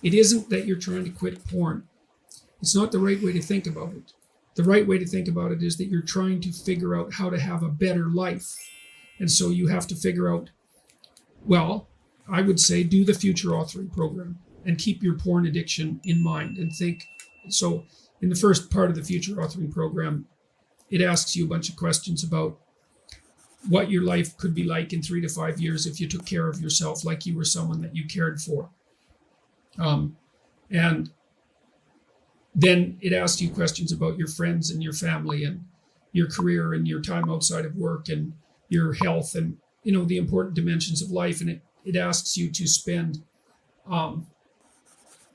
It isn't that you're trying to quit porn. It's not the right way to think about it. The right way to think about it is that you're trying to figure out how to have a better life. And so you have to figure out, well, I would say do the future authoring program and keep your porn addiction in mind and think. So in the first part of the future authoring program, it asks you a bunch of questions about what your life could be like in 3 to 5 years if you took care of yourself like you were someone that you cared for. And then it asks you questions about your friends and your family and your career and your time outside of work and your health and, the important dimensions of life. And it asks you to spend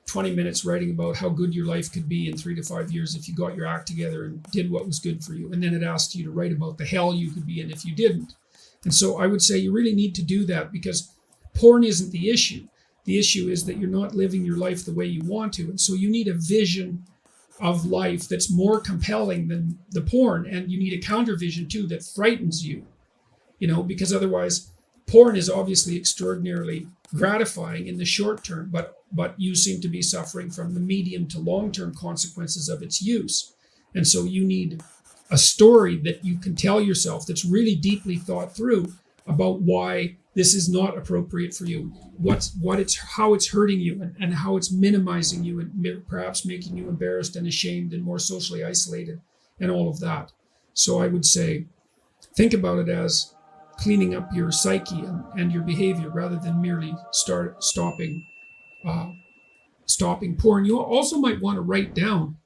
20 minutes writing about how good your life could be in 3 to 5 years if you got your act together and did what was good for you. And then it asks you to write about the hell you could be in if you didn't. And so I would say you really need to do that, because porn isn't the issue. The issue is that you're not living your life the way you want to. And so you need a vision of life that's more compelling than the porn. And you need a counter vision too that frightens you, because otherwise porn is obviously extraordinarily gratifying in the short term, but you seem to be suffering from the medium to long-term consequences of its use. And so you need a story that you can tell yourself that's really deeply thought through about why this is not appropriate for you, how it's hurting you and how it's minimizing you and perhaps making you embarrassed and ashamed and more socially isolated and all of that. So I would say, think about it as cleaning up your psyche and your behavior rather than merely stopping porn. You also might want to write down,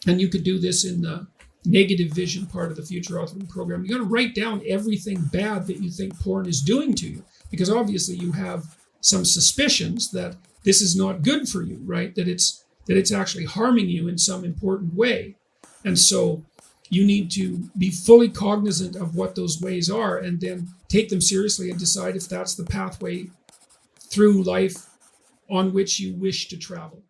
and you could do this in the negative vision part of the future authoring program. You got to write down everything bad that you think porn is doing to you, because obviously you have some suspicions that this is not good for you, right? That it's actually harming you in some important way. And so you need to be fully cognizant of what those ways are and then take them seriously and decide if that's the pathway through life on which you wish to travel.